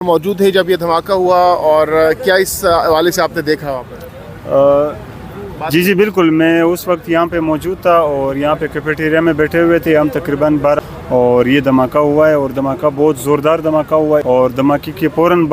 मौजूद थे जब ये धमाका हुआ और क्या इस हवाले से आपने देखा वहाँ पर? जी जी बिल्कुल, मैं उस वक्त यहाँ पे मौजूद था और यहाँ पे कैफेटेरिया में बैठे हुए थे हम तकरीबन 12 और ये धमाका हुआ है और धमाका बहुत ज़ोरदार धमाका हुआ है और धमाके के फ़ौरन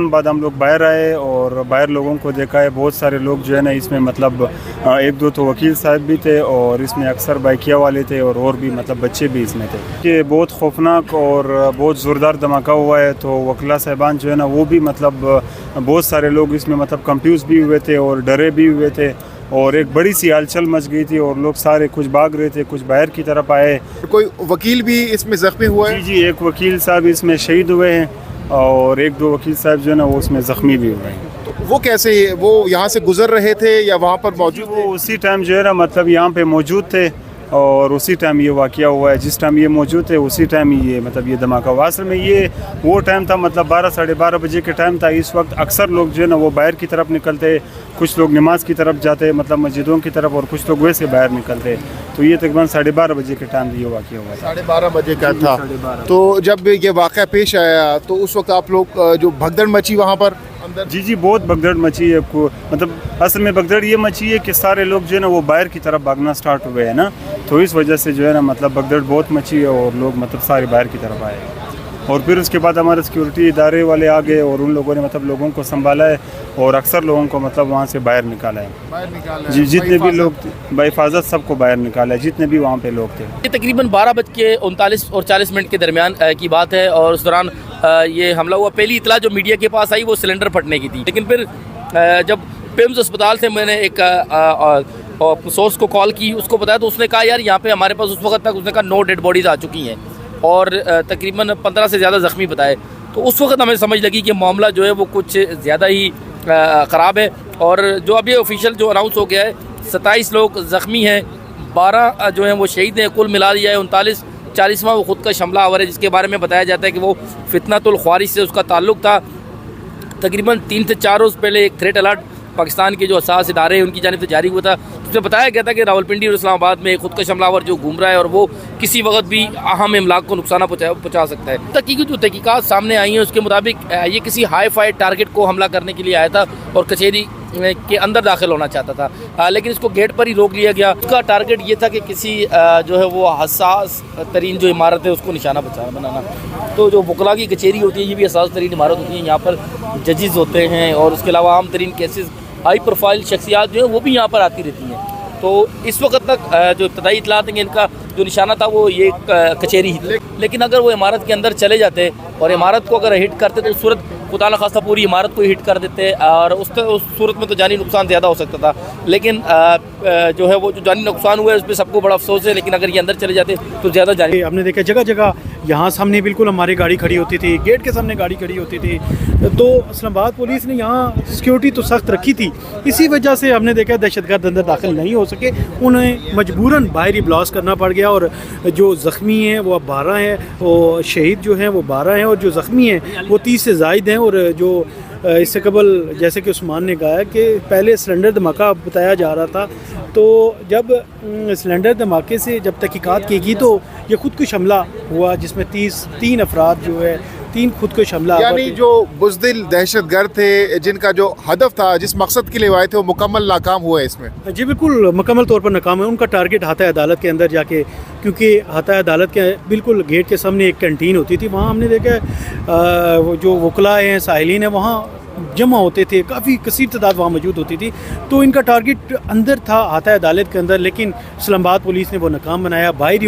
बाद हम लोग बाहर आए और बाहर लोगों को देखा है। बहुत सारे लोग जो है ना इसमें मतलब एक दो तो वकील साहब भी थे और इसमें अक्सर बाइकिया वाले थे और भी मतलब बच्चे भी इसमें थे। ये बहुत खौफनाक और बहुत ज़ोरदार धमाका हुआ है तो वकीला साहबान जो है ना वो भी मतलब बहुत सारे लोग इसमें मतलब कंफ्यूज भी हुए थे और डरे भी हुए थे और एक बड़ी सी हलचल मच गई थी और लोग सारे कुछ भाग रहे थे, कुछ बाहर की तरफ आए। कोई वकील भी इसमें ज़ख्मी हुआ है? जी जी, एक वकील साहब इसमें शहीद हुए हैं और एक दो वकील साहब जो है ना वो उसमें ज़ख्मी भी हुए हैं। तो वो कैसे, वो यहाँ से गुजर रहे थे या वहाँ पर मौजूद थे? वो उसी टाइम जो है ना मतलब यहाँ पे मौजूद थे और उसी टाइम ये वाक़या हुआ है। जिस टाइम ये मौजूद थे उसी टाइम ही ये मतलब ये धमाका हुआ। असल में ये वो टाइम था मतलब 12 साढ़े 12 बजे के टाइम था। इस वक्त अक्सर लोग जो है ना वो बाहर की तरफ निकलते, कुछ लोग नमाज की तरफ जाते मतलब मस्जिदों की तरफ और कुछ लोग वैसे बाहर निकलते। तो ये तकरीबन 12:30 बजे के टाइम ये वाक़या हुआ था। 12:30 बजे का था। तो जब ये वाक़या पेश आया तो उस वक्त आप लोग जो भगदड़ मची वहाँ पर अंदर? जी जी, बहुत भगदड़ मची है। मतलब असल में भगदड़ ये मची है कि सारे लोग जो है ना वो बाहर की तरफ भागना स्टार्ट हुए हैं ना, तो इस वजह से जो है ना मतलब भगदड़ बहुत मची है और लोग मतलब सारे बाहर की तरफ आए और फिर उसके बाद हमारे सिक्योरिटी इदारे वाले आ गए और उन लोगों ने मतलब लोगों को संभाला है और अक्सर लोगों को मतलब वहाँ से बाहर निकाला है। जी, जितने भी लोग बाहिफाजत सबको बाहर निकाला है, जितने भी वहाँ पे लोग थे। ये तकरीबन 12:39 और 40 मिनट के दरमियान की बात है और उस दौरान ये हमला हुआ। पहली इतला जो मीडिया के पास आई वो सिलेंडर फटने की थी, लेकिन फिर जब पेम्स अस्पताल से मैंने एक सोर्स को कॉल की, उसको बताया तो उसने कहा यार यहाँ पे हमारे पास उस वक्त तक उसने कहा 9 डेड बॉडीज़ आ चुकी हैं और तकरीबन 15 से ज़्यादा ज़ख्मी बताए। तो उस वक्त हमें समझ लगी कि मामला जो है वो कुछ ज़्यादा ही ख़राब है और जो अभी ऑफिशियल जो अनाउंस हो गया है 27 लोग ज़ख्मी हैं, 12 जो हैं वो शहीद हैं, कुल मिला दिया है 39। 40वां वो ख़ुद का हमला आवर है जिसके बारे में बताया जाता है कि वो फितनतुल ख्वारिज से उसका ताल्लुक़ था। तकरीबन 3 से 4 रोज़ पहले एक थ्रेट अलर्ट पाकिस्तान के जो हसास इदारे हैं उनकी जानिब से जारी हुआ था। उसमें बताया गया था कि रावलपिंडी और इस्लामाबाद में खुद का हमलावर जो घूम रहा है और वो किसी वक्त भी अहम इमलाक को नुकसान पहुँचा सकता है। तहकीकी जो तहकीकात सामने आई हैं उसके मुताबिक ये किसी हाई फाई टारगेट को हमला करने के लिए आया था और कचहरी के अंदर दाखिल होना चाहता था, लेकिन इसको गेट पर ही रोक लिया गया। उसका टारगेट ये था कि किसी जो है वो हसास तरीन जो इमारत है उसको निशाना बनाना। तो जो वकला की कचहरी होती है ये भी हसास तरीन इमारत होती है, यहाँ पर जजेस होते हैं और उसके अलावा आम तरीन केसेस, हाई प्रोफाइल शख्सियात जो है वो भी यहाँ पर आती रहती हैं। तो इस वक्त तक जो इब्तदाई इतलात हैं इनका जो निशाना था वो ये कचहरी ही, लेकिन अगर वो इमारत के अंदर चले जाते और इमारत को अगर हिट करते तो उस सूरत खुदा न खास्ता पूरी इमारत को हिट कर देते और उस सूरत में तो जानी नुकसान ज़्यादा हो सकता था। लेकिन जो है वो जो जानी नुकसान हुआ है उस पर सबको बड़ा अफसोस है, लेकिन अगर ये अंदर चले जाते तो ज़्यादा जानी। हमने देखा जगह जगह यहाँ सामने बिल्कुल हमारी गाड़ी खड़ी होती थी, गेट के सामने गाड़ी खड़ी होती थी। तो इस्लामाबाद पुलिस ने यहाँ सिक्योरिटी तो सख्त रखी थी, इसी वजह से हमने देखा दहशतगर्द अंदर दाखिल नहीं हो सके, उन्हें मजबूरन बाहर ही ब्लास्ट करना पड़ गया और जो ज़ख्मी हैं वो अब 12 हैं, वो शहीद जो हैं वो 12 हैं और जो ज़ख्मी हैं वो 30 से ज़ायद हैं। और जो इससे कबल जैसे कि उस्मान ने कहा कि पहले सिलेंडर धमाका बताया जा रहा था, तो जब सिलेंडर धमाके से जब तहकीकात की गई तो ये खुदकुश हमला हुआ जिसमें 3 अफराद जो है 3 खुदकुश हमला, यानी जो बुज़दिल दहशतगर्द थे जिनका जो हदफ था, जिस मकसद के लिए आए थे, वो मुकम्मल नाकाम हुआ है इसमें। जी बिल्कुल मुकम्मल तौर पर नाकाम है। उनका टारगेट हाथा अदालत के अंदर जाके, क्योंकि हाथा अदालत के बिल्कुल गेट के सामने एक कैंटीन होती थी, वहाँ हमने देखा वो जो वकला हैं साहिलीन हैं वहाँ जमा होते थे, काफ़ी कसीर तादाद वहाँ मौजूद होती थी। तो इनका टारगेट अंदर था हाथा अदालत के अंदर, लेकिन इस्लामाबाद पुलिस ने वो नाकाम बनाया। बाहर